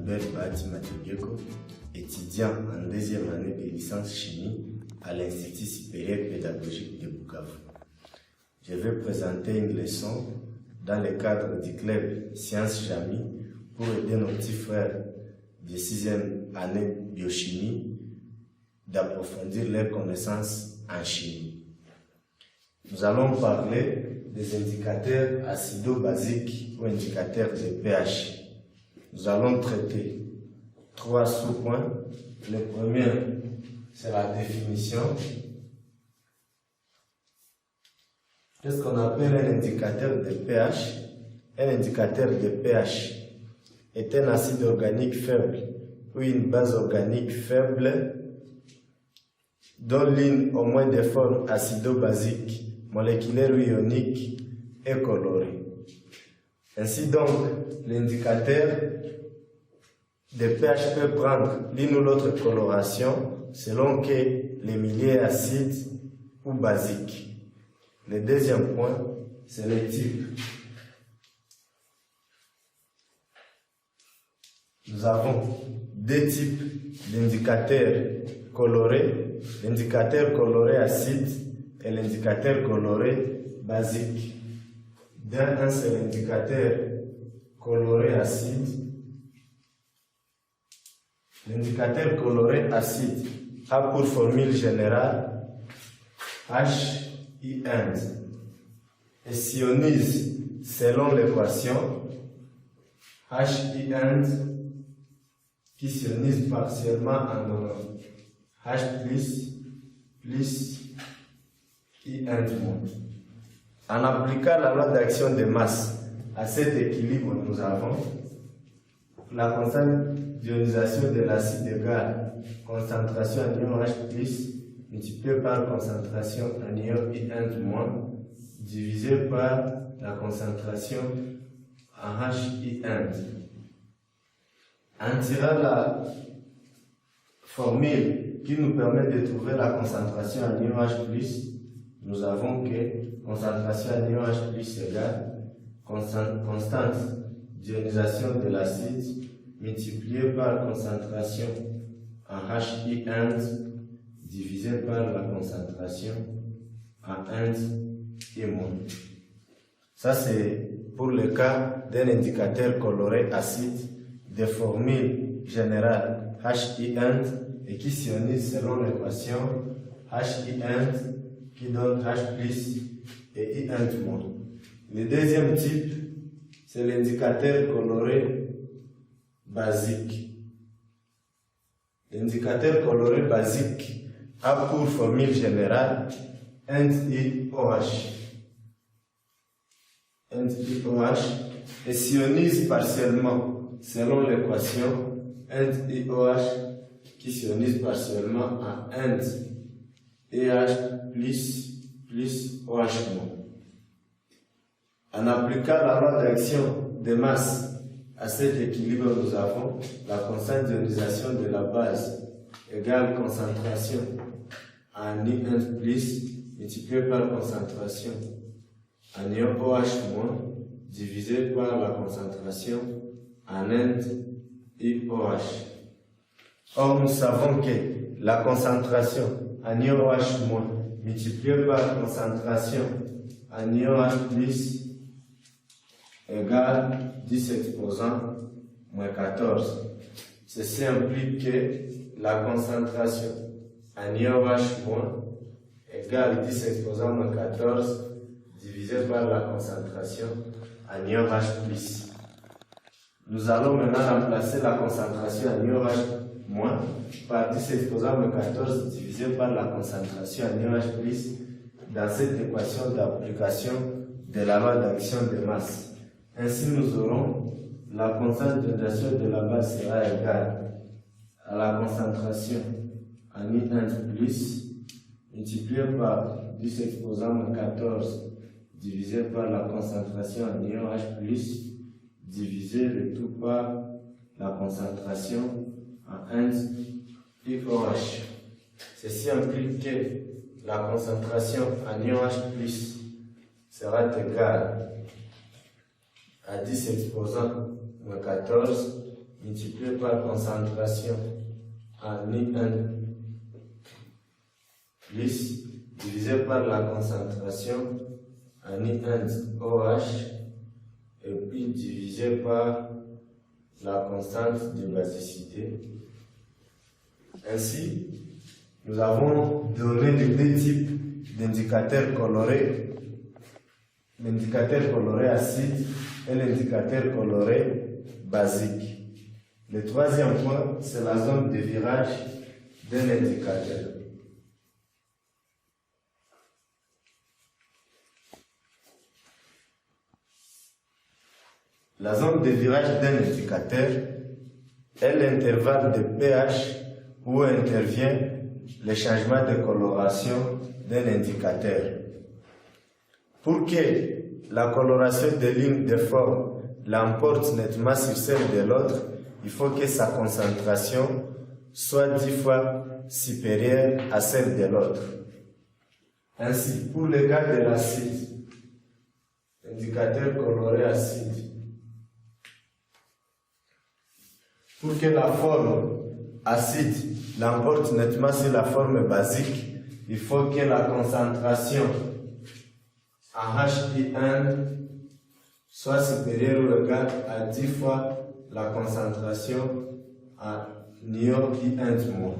Albert Bahati Matebeko, étudiant en deuxième année de licence chimie à l'Institut supérieur pédagogique de Bukavu. Je vais présenter une leçon dans le cadre du club Sciences Jami pour aider nos petits frères de 6e année biochimie d'approfondir leurs connaissances en chimie. Nous allons parler des indicateurs acido-basiques ou indicateurs de pH. Nous allons traiter 3 sous-points. Le premier, c'est la définition. Qu'est-ce qu'on appelle un indicateur de pH? Un indicateur de pH est un acide organique faible ou une base organique faible dont l'une au moins des formes acido-basiques, moléculaires ou ioniques est colorée. Ainsi donc, l'indicateur de pH peut prendre l'une ou l'autre coloration selon que les milieux est acide ou basique. Le deuxième point, c'est le type. Nous avons deux types d'indicateurs colorés, l'indicateur coloré acide et l'indicateur coloré basique. Un, c'est l'indicateur coloré acide. L'indicateur coloré acide a pour formule générale HI et s'ionise selon l'équation HI qui s'ionise partiellement en donnant H plus I moins. En appliquant la loi d'action de masse à cet équilibre, nous avons la constante d'ionisation de l'acide égale concentration en ion H+, multiplié par concentration en ion I divisé par la concentration en HI. En tirant la formule qui nous permet de trouver la concentration en ion H+, nous avons que concentration en ion H+ égale constante d'ionisation de l'acide multiplié par concentration en HI divisé par la concentration en I-. Ça c'est pour le cas d'un indicateur coloré acide de formule générale HI et qui s'ionise selon l'équation HI qui donne H+ et I-. Le deuxième type, c'est l'indicateur coloré basique. L'indicateur coloré basique a pour formule générale NiOH. NiOH et s'ionise partiellement selon l'équation NiOH qui s'ionise partiellement en NiH plus OH-. En appliquant la loi d'action de masse à cet équilibre, nous avons la constante d'ionisation de la base égale concentration en I+ multiplié par concentration en ion OH- divisé par la concentration en NiOH. Or, nous savons que la concentration en ion OH- multiplié par concentration en ion H+ égale 10 exposant moins 14. Ceci implique que la concentration en ion H- égale 10 exposant moins 14 divisé par la concentration en ion H+. Nous allons maintenant remplacer la concentration en ion H- par 10 exposant moins 14 divisé par la concentration en ion H+ dans cette équation d'application de la loi d'action de masse. Ainsi, nous aurons la constante d'ionisation de la base sera égale à la concentration en I+ multiplié par 10 exposant moins 14 divisé par la concentration en ion H+ divisé le tout par la concentration en NiOH. Ceci implique que la concentration en ion H+ sera égale à 10 exposant moins 14 multiplié par concentration en I1 plus divisé par la concentration en I1 OH et puis divisé par la constante de basicité. Ainsi, nous avons donné les deux types d'indicateurs colorés, l'indicateur coloré acide et l'indicateur coloré basique. Le troisième point, c'est la zone de virage d'un indicateur. La zone de virage d'un indicateur est l'intervalle de pH où intervient le changement de coloration d'un indicateur. Pour que la coloration des lignes de forme l'emporte nettement sur celle de l'autre, il faut que sa concentration soit 10 fois supérieure à celle de l'autre. Ainsi, pour le cas de l'acide, indicateur coloré acide, pour que la forme acide l'emporte nettement sur la forme basique, il faut que la concentration en HI1 soit supérieure ou égale à 10 fois la concentration en ion I1-.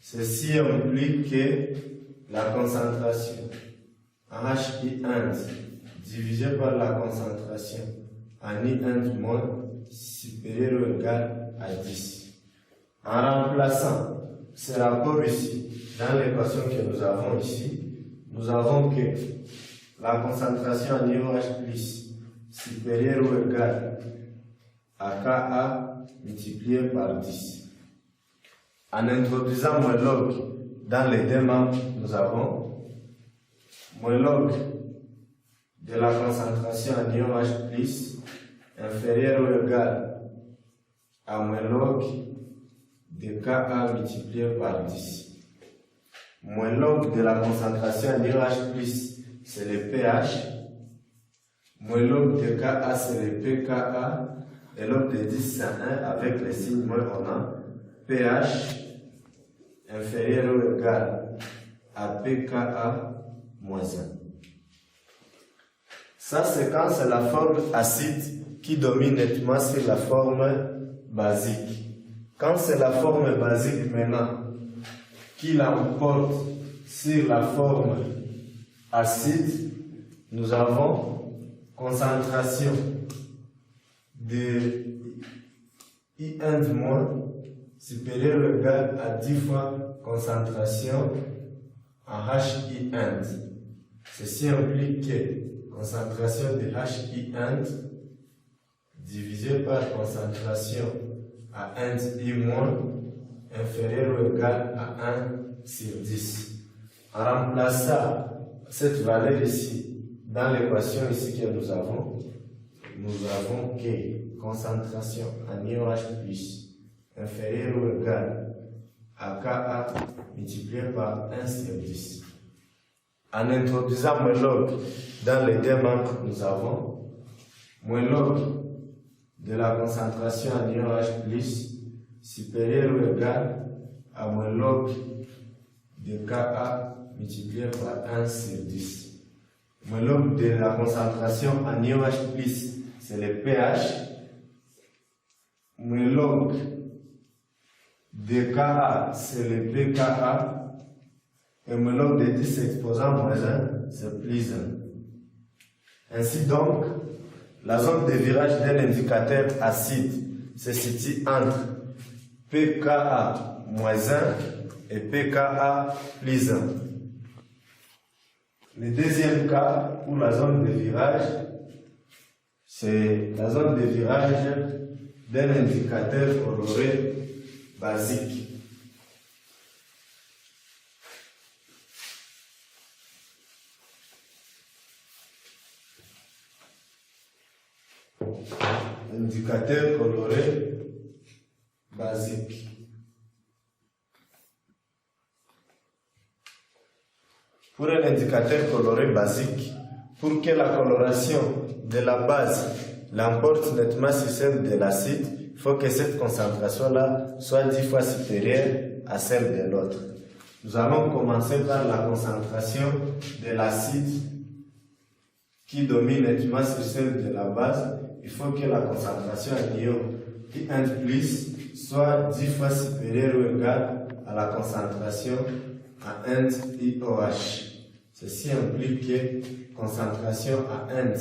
Ceci implique que la concentration en HI1 divisée par la concentration en I1- supérieure ou égale à 10. En remplaçant ce rapport ici dans l'équation que nous avons ici, nous avons que la concentration en IOH plus supérieure ou égale à Ka multiplié par 10. En introduisant moins log dans les deux membres, nous avons moins log de la concentration en IOH plus inférieur ou égal à moins log de Ka multiplié par 10. Moins log de la concentration en IOH plus, c'est le pH. Moins log de Ka, c'est le pKa. Et log de 10, c'est 1 avec le signe moins, on a pH inférieur ou égal à pKa moins 1. Ça, c'est quand c'est la forme acide qui domine nettement sur la forme basique. Quand c'est la forme basique maintenant qui l'emporte sur la forme acide, nous avons concentration de I1- supérieure ou égale à 10 fois concentration en HI1. Ceci implique que concentration de HI1 divisé par concentration à 1I- inférieur ou égal à 1 sur 10. En remplaçant cette valeur ici dans l'équation ici que nous avons que concentration en IOH plus inférieur ou égal à Ka multiplié par 1 sur 10. En introduisant moins log dans les deux membres, nous avons moins log de la concentration en IOH plus supérieur ou égal à moins log de Ka multiplié par 1 sur 10. Moins log de la concentration en IOH plus, c'est le pH. Moins log de Ka, c'est le pKa. Et moins log de 10 exposant moins 1, c'est plus 1. Ainsi donc, la zone de virage d'un indicateur acide se situe entre pKa moins 1 et pKa plus 1. Le deuxième cas pour la zone de virage, c'est la zone de virage d'un indicateur coloré basique. Indicateur coloré basique. Pour un indicateur coloré basique, pour que la coloration de la base l'emporte nettement sur celle de l'acide, il faut que cette concentration-là soit 10 fois supérieure à celle de l'autre. Nous allons commencer par la concentration de l'acide qui domine nettement sur celle de la base. Il faut que la concentration en ion I1+ soit 10 fois supérieure ou égale à la concentration à 1 IOH. Ceci implique que concentration à 1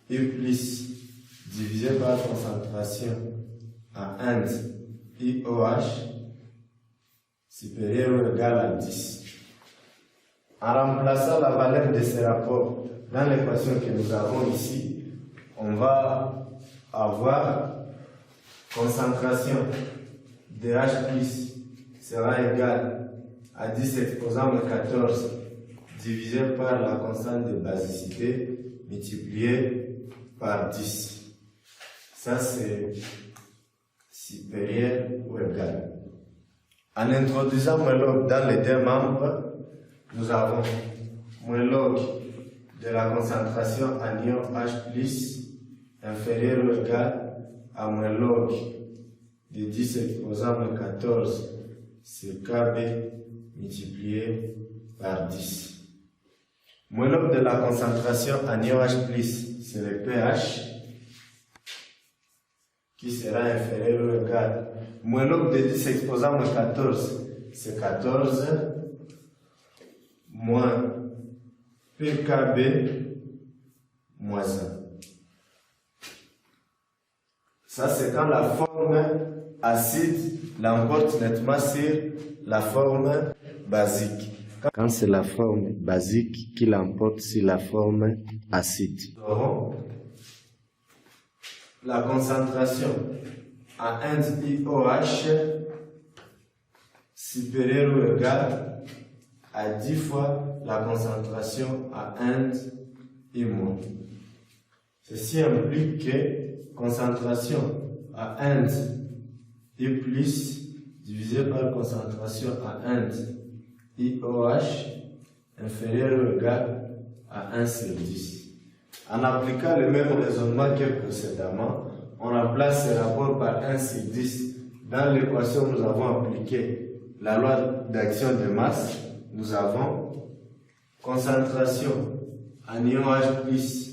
I+ divisé par concentration à 1 IOH supérieur ou égal à 10. En remplaçant la valeur de ces rapports dans l'équation que nous avons ici, on va avoir concentration de H+ sera égale à 10 exposant 14 divisé par la constante de basicité multiplié par 10. Ça c'est supérieur ou égal. En introduisant moins log dans les deux membres, nous avons moins log de la concentration en ion H+ inférieur ou égal à moins log de 10 exposant 14 sur Kb multiplié par 10. Moins log de la concentration en ion H+, c'est le pH qui sera inférieur ou égal. Moins log de 10 exposant 14, c'est 14 moins pKb moins 1. Ça, c'est quand la forme acide l'emporte nettement sur la forme basique. Quand c'est la forme basique qui l'emporte sur la forme acide. Donc, la concentration à 1 IOH supérieure ou égale à 10 fois la concentration à 1 I-. Ceci implique que concentration à 1 I+ divisé par concentration à 1 IOH inférieur ou égal à 1 sur 10. En appliquant le même raisonnement que précédemment, on remplace ce rapport par 1 sur 10. Dans l'équation, nous avons appliqué la loi d'action de masse. Nous avons concentration en ion H+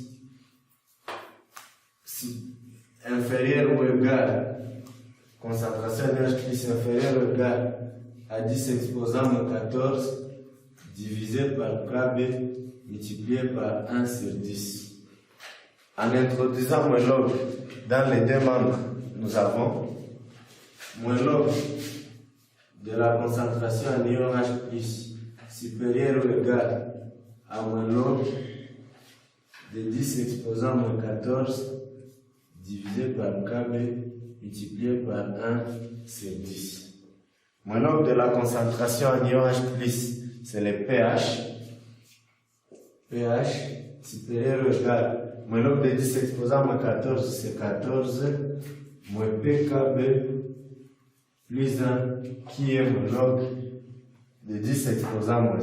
inférieure ou égale, concentration en ion H+ inférieure ou égale à 10 exposant 14 divisé par Kb multiplié par 1 sur 10. En introduisant moins log dans les deux membres, nous avons moins log de la concentration en ion H+ supérieure ou égale à moins log de 10 exposant 14 divisé par Kb multiplié par 1 sur 10. Moins log de la concentration en ion H+, c'est le pH. pH supérieur ou égal. Moins log de 10 exposant 14, c'est 14, moins pKb plus 1, qui est moins log de 10 exposant moins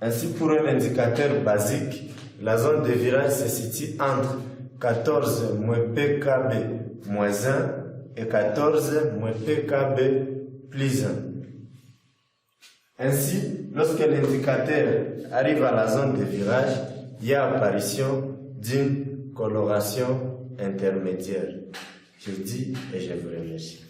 1. Ainsi, pour un indicateur basique, la zone de virage se situe entre 14 moins pKb moins 1 et 14 moins pKb plus 1. Ainsi, lorsque l'indicateur arrive à la zone de virage, il y a apparition d'une coloration intermédiaire. Je dis et je vous remercie.